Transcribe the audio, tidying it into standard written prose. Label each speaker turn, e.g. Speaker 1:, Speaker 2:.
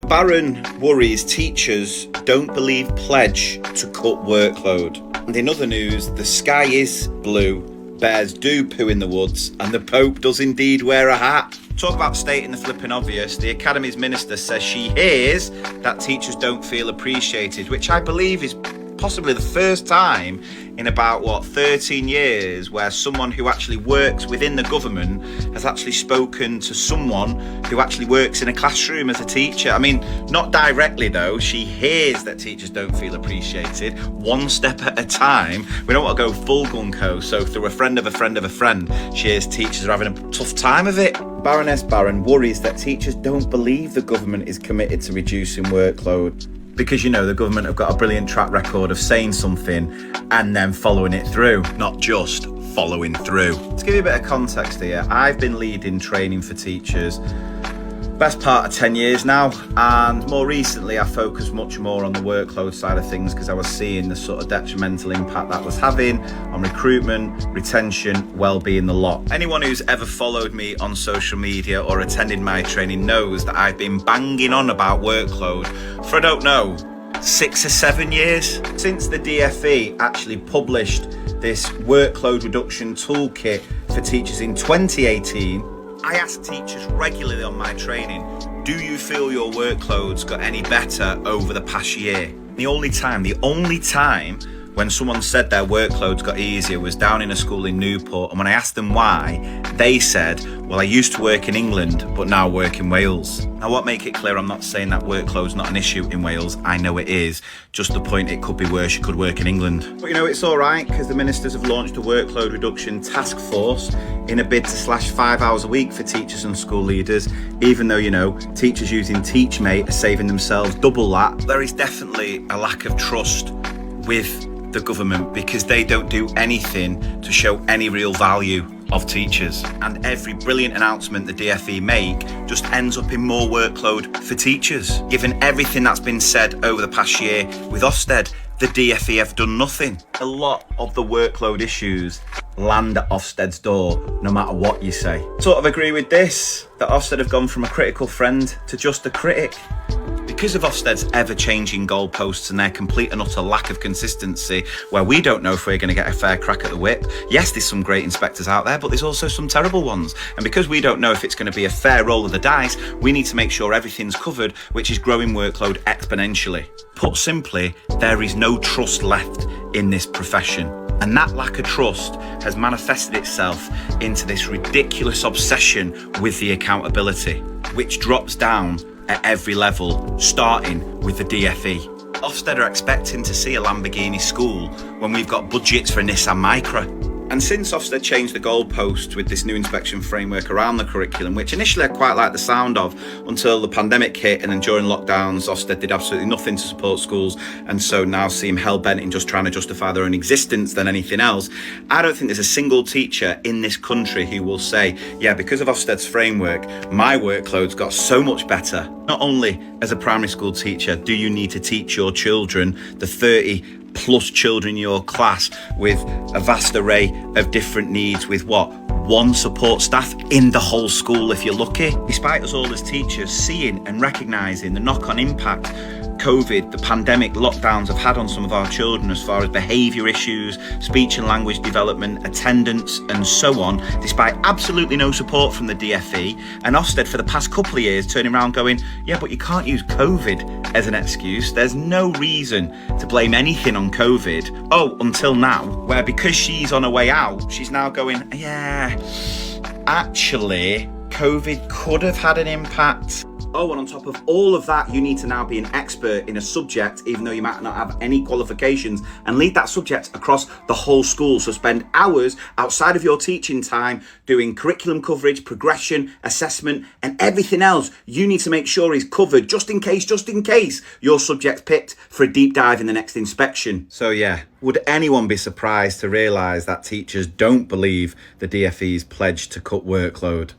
Speaker 1: Barron worries teachers don't believe pledge to cut workload. And in other news, the sky is blue, bears do poo in the woods, and the Pope does indeed wear a hat. Talk about stating the flipping obvious. The Academy's minister says she hears that teachers don't feel appreciated, which I believe is possibly the first time in about 13 years where someone who actually works within the government has actually spoken to someone who actually works in a classroom as a teacher. I mean, not directly though. She hears that teachers don't feel appreciated, one step at a time. We don't want to go full gung-ho, so through a friend of a friend of a friend, she hears teachers are having a tough time of it. Baroness Barron worries that teachers don't believe the government is committed to reducing workload. Because, the government have got a brilliant track record of saying something and then following it through, not just following through. To give you a bit of context here, I've been leading training for teachers best part of 10 years now, and more recently I focused much more on the workload side of things because I was seeing the sort of detrimental impact that was having on recruitment, retention, well-being, the lot. Anyone who's ever followed me on social media or attended my training knows that I've been banging on about workload for, I don't know, 6 or 7 years. Since the DfE actually published this workload reduction toolkit for teachers in 2018, I ask teachers regularly on my training, do you feel your workload's got any better over the past year? The only time when someone said their workloads got easier was down in a school in Newport, and when I asked them why, they said, well, I used to work in England, but now work in Wales. Now, what make it clear, I'm not saying that workload's not an issue in Wales. I know it is. Just the point, it could be worse. You could work in England. But it's all right, because the ministers have launched a workload reduction task force in a bid to slash 5 hours a week for teachers and school leaders, even though, teachers using TeachMate are saving themselves double that. There is definitely a lack of trust with the government because they don't do anything to show any real value of teachers, and every brilliant announcement the DfE make just ends up in more workload for teachers. Given everything that's been said over the past year with Ofsted, the DfE have done nothing. A lot of the workload issues land at Ofsted's door, no matter what you say. Sort of agree with this, that Ofsted have gone from a critical friend to just a critic. Because of Ofsted's ever-changing goalposts and their complete and utter lack of consistency, where we don't know if we're going to get a fair crack at the whip. Yes, there's some great inspectors out there, but there's also some terrible ones. And because we don't know if it's going to be a fair roll of the dice, we need to make sure everything's covered, which is growing workload exponentially. Put simply, there is no trust left in this profession. And that lack of trust has manifested itself into this ridiculous obsession with the accountability, which drops down at every level, starting with the DfE. Ofsted are expecting to see a Lamborghini school when we've got budgets for a Nissan Micra. And since Ofsted changed the goalposts with this new inspection framework around the curriculum, which initially I quite liked the sound of until the pandemic hit, and then during lockdowns, Ofsted did absolutely nothing to support schools, and so now seem hell-bent in just trying to justify their own existence than anything else. I don't think there's a single teacher in this country who will say, yeah, because of Ofsted's framework, my workload's got so much better. Not only as a primary school teacher do you need to teach your children, the 30 plus children in your class with a vast array of different needs, with one support staff in the whole school if you're lucky. Despite us all as teachers seeing and recognising the knock-on impact COVID, the pandemic, lockdowns have had on some of our children as far as behaviour issues, speech and language development, attendance and so on, despite absolutely no support from the DfE, and Ofsted for the past couple of years turning around going, yeah, but you can't use COVID as an excuse. There's no reason to blame anything on COVID. Oh, until now, where because she's on her way out, she's now going, yeah, actually, COVID could have had an impact. Oh, and on top of all of that, you need to now be an expert in a subject, even though you might not have any qualifications, and lead that subject across the whole school. So spend hours outside of your teaching time doing curriculum coverage, progression, assessment, and everything else you need to make sure is covered just in case your subject's picked for a deep dive in the next inspection. So yeah, would anyone be surprised to realise that teachers don't believe the DfE's pledge to cut workload?